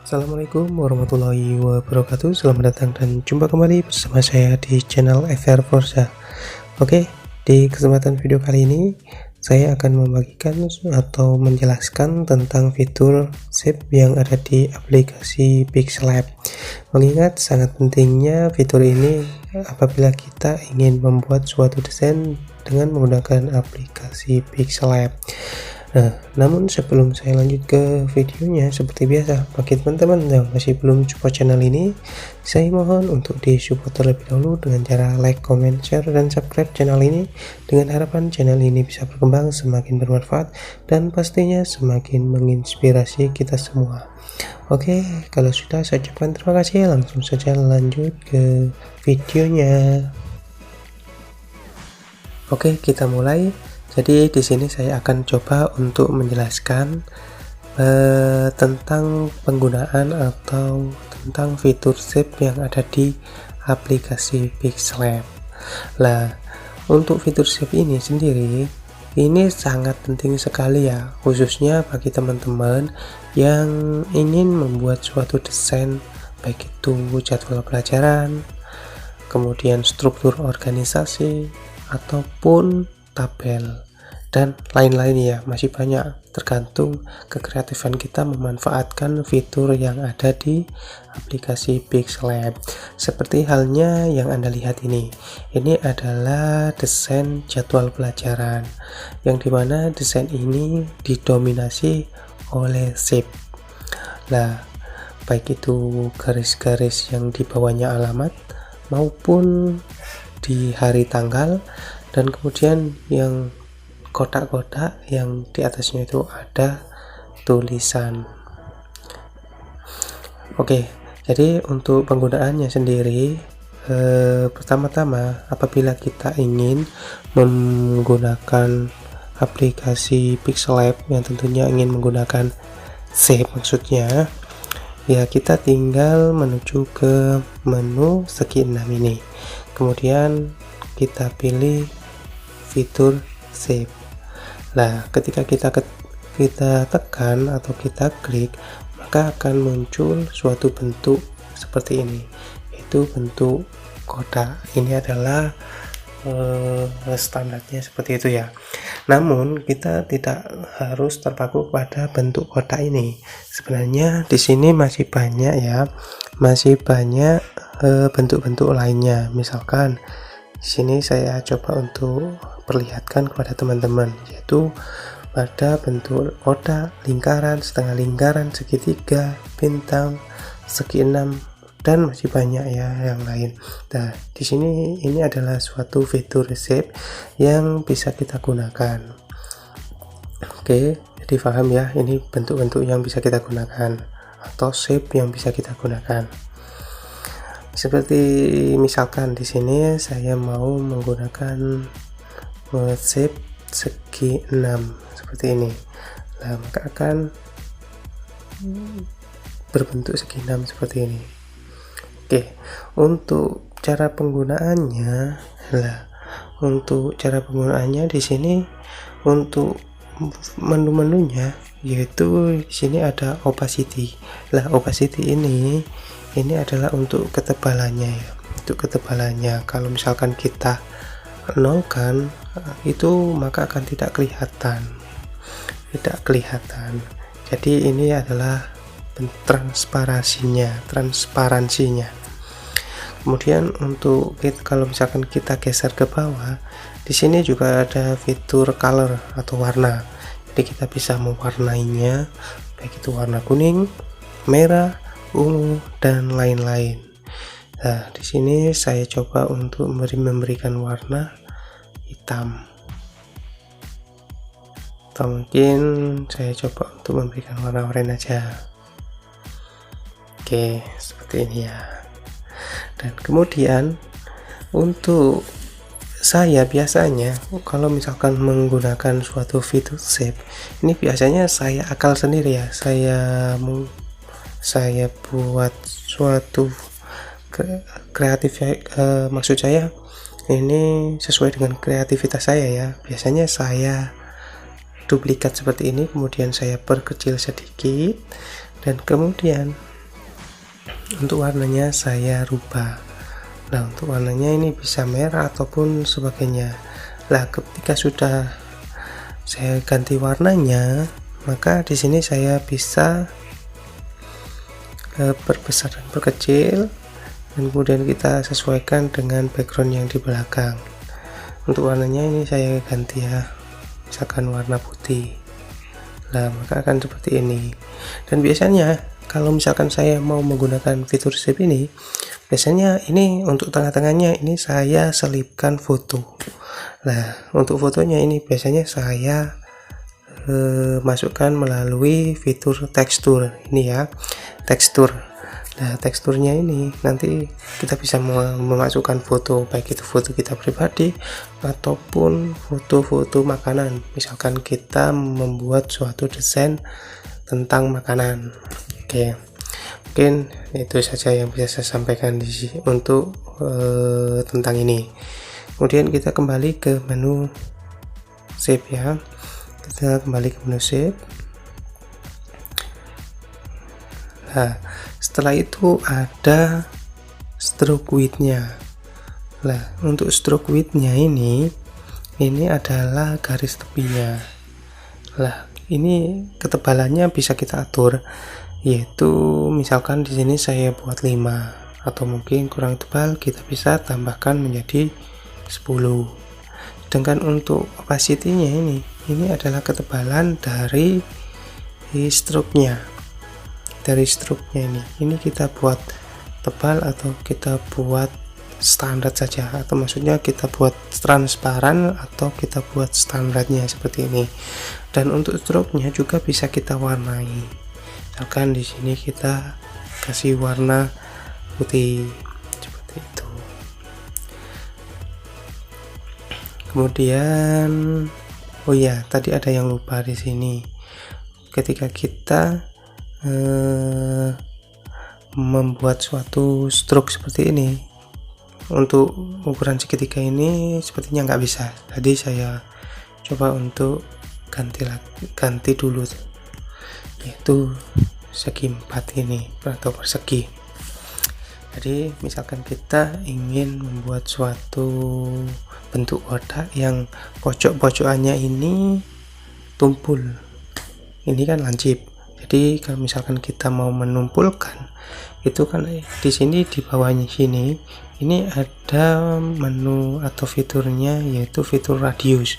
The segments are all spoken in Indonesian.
Assalamualaikum warahmatullahi wabarakatuh. Selamat datang dan jumpa kembali bersama saya di channel FR Forza. Oke, di kesempatan video kali ini saya akan membagikan atau menjelaskan tentang fitur shape yang ada di aplikasi Pixlab. Mengingat sangat pentingnya fitur ini apabila kita ingin membuat suatu desain dengan menggunakan aplikasi Pixlab. Nah, namun sebelum saya lanjut ke videonya, seperti biasa, bagi teman-teman yang masih belum support channel ini, saya mohon untuk disupport terlebih dahulu dengan cara like, comment, share, dan subscribe channel ini, dengan harapan channel ini bisa berkembang semakin bermanfaat dan pastinya semakin menginspirasi kita semua. Oke, kalau sudah saya ucapkan terima kasih, langsung saja lanjut ke videonya. Oke, kita mulai. Jadi di sini saya akan coba untuk menjelaskan tentang penggunaan atau tentang fitur shape yang ada di aplikasi Pixlab. Nah, untuk fitur shape ini sendiri ini sangat penting sekali ya, khususnya bagi teman-teman yang ingin membuat suatu desain, baik itu jadwal pelajaran, kemudian struktur organisasi, ataupun tabel dan lain-lain ya, masih banyak, tergantung kekreatifan kita memanfaatkan fitur yang ada di aplikasi Pixlab. Seperti halnya yang Anda lihat ini adalah desain jadwal pelajaran, yang dimana desain ini didominasi oleh shape. Nah, baik itu garis-garis yang di bawahnya alamat maupun di hari tanggal, dan kemudian yang kotak-kotak yang di atasnya itu ada tulisan. Oke, jadi untuk penggunaannya sendiri, pertama-tama apabila kita ingin menggunakan aplikasi Pixlab yang tentunya ingin menggunakan shape maksudnya, ya kita tinggal menuju ke menu segi 6 ini, kemudian kita pilih fitur shape. Nah, ketika kita tekan atau kita klik, maka akan muncul suatu bentuk seperti ini, yaitu bentuk kotak. Ini adalah standarnya seperti itu ya. Namun kita tidak harus terpaku pada bentuk kotak ini. Sebenarnya di sini masih banyak ya, masih banyak bentuk-bentuk lainnya. Misalkan di sini saya coba untuk perlihatkan kepada teman-teman, yaitu pada bentuk kotak, lingkaran, setengah lingkaran, segitiga, bintang, segi 6, dan masih banyak ya yang lain. Nah, di sini ini adalah suatu fitur shape yang bisa kita gunakan. Oke, jadi paham ya, ini bentuk-bentuk yang bisa kita gunakan atau shape yang bisa kita gunakan. Seperti misalkan di sini saya mau menggunakan shape segi 6 seperti ini. Nah, maka akan berbentuk segi 6 seperti ini. Oke, untuk cara penggunaannya, di sini untuk menu-menunya, yaitu di sini ada opacity. Nah, opacity ini adalah untuk ketebalannya ya. Untuk ketebalannya, kalau misalkan kita nolkan itu maka akan tidak kelihatan. Jadi ini adalah transparansinya. Kemudian untuk kalau misalkan kita geser ke bawah, di sini juga ada fitur color atau warna. Jadi kita bisa mewarnainya, baik itu warna kuning, merah, ungu, dan lain-lain. Nah, di sini saya coba untuk memberikan warna hitam, atau mungkin saya coba untuk memberikan warna oranye aja. Oke, seperti ini ya. Dan kemudian untuk saya biasanya kalau misalkan menggunakan suatu fitur shape ini, biasanya saya akal sendiri ya, saya buat suatu kreatif maksud saya ini sesuai dengan kreativitas saya ya. Biasanya saya duplikat seperti ini, kemudian saya perkecil sedikit, dan kemudian Untuk warnanya saya rubah. Nah, untuk warnanya ini bisa merah ataupun sebagainya. Nah, ketika sudah saya ganti warnanya, maka di sini saya bisa perbesar dan perkecil, dan kemudian kita sesuaikan dengan background yang di belakang. Untuk warnanya ini saya ganti ya, misalkan warna putih. Nah, maka akan seperti ini. Dan biasanya kalau misalkan saya mau menggunakan fitur shape ini, biasanya ini untuk tengah-tengahnya ini saya selipkan foto. Nah, untuk fotonya ini biasanya saya masukkan melalui fitur tekstur ini ya, tekstur. Nah, teksturnya ini nanti kita bisa memasukkan foto, baik itu foto kita pribadi ataupun foto-foto makanan. Misalkan kita membuat suatu desain tentang makanan. Oke, mungkin itu saja yang bisa saya sampaikan di sini untuk tentang ini. Kemudian kita kembali ke menu shape ya. Kita kembali ke menu shape. Nah, setelah itu ada stroke width-nya. Nah, untuk stroke width-nya ini adalah garis tepinya. Nah, ini ketebalannya bisa kita atur, yaitu misalkan di sini saya buat 5, atau mungkin kurang tebal kita bisa tambahkan menjadi 10. Sedangkan untuk opacity-nya ini adalah ketebalan dari stroke-nya. Dari stroke-nya ini kita buat tebal atau kita buat standar saja, atau maksudnya kita buat transparan atau kita buat standarnya seperti ini. Dan untuk stroke-nya juga bisa kita warnai. Misalkan di sini kita kasih warna putih seperti itu. Kemudian oh ya, tadi ada yang lupa di sini. Ketika kita membuat suatu stroke seperti ini, untuk ukuran segitiga ini sepertinya nggak bisa. Jadi saya coba untuk ganti dulu, yaitu segi 4 ini atau persegi. Jadi misalkan kita ingin membuat suatu bentuk kotak yang pojok-pojokannya ini tumpul, ini kan lancip. Jadi kalau misalkan kita mau menumpulkan, itu kan di sini di bawahnya sini ini ada menu atau fiturnya, yaitu fitur radius.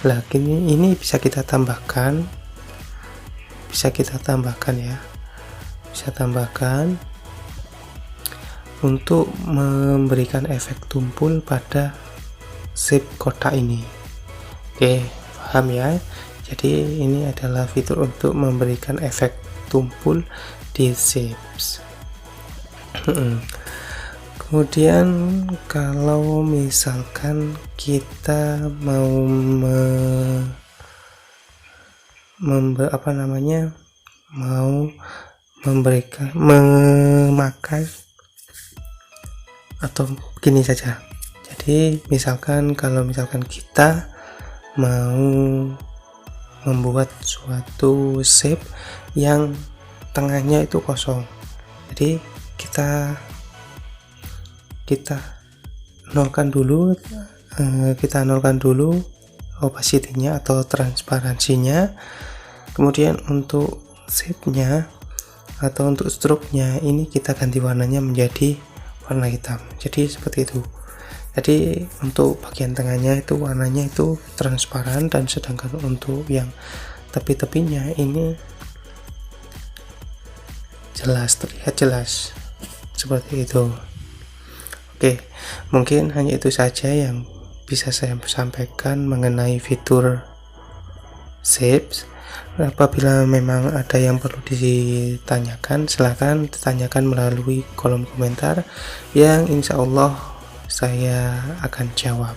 Nah, ini bisa kita tambahkan, ya, bisa tambahkan untuk memberikan efek tumpul pada shape kotak ini. Oke, paham ya? Jadi ini adalah fitur untuk memberikan efek tumpul di shapes. Kemudian kalau misalkan kita mau memakai atau begini saja. Jadi misalkan kalau misalkan kita mau membuat suatu shape yang tengahnya itu kosong, jadi kita nolkan dulu, opacity-nya atau transparansinya. Kemudian untuk shape-nya atau untuk stroke-nya ini kita ganti warnanya menjadi warna hitam. Jadi seperti itu. Jadi untuk bagian tengahnya itu warnanya itu transparan, dan sedangkan untuk yang tepi-tepinya ini terlihat jelas seperti itu. Oke, mungkin hanya itu saja yang bisa saya sampaikan mengenai fitur shapes. Apabila memang ada yang perlu ditanyakan, silahkan ditanyakan melalui kolom komentar yang insya Allah saya akan jawab.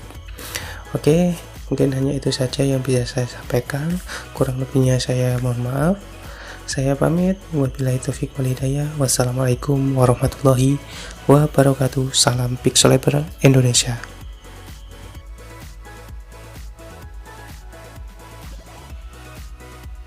Oke, mungkin hanya itu saja yang bisa saya sampaikan. Kurang lebihnya saya mohon maaf. Saya pamit. Wabillahi taufiq wal hidayah. Wassalamualaikum warahmatullahi wabarakatuh. Salam Pixelaber Indonesia.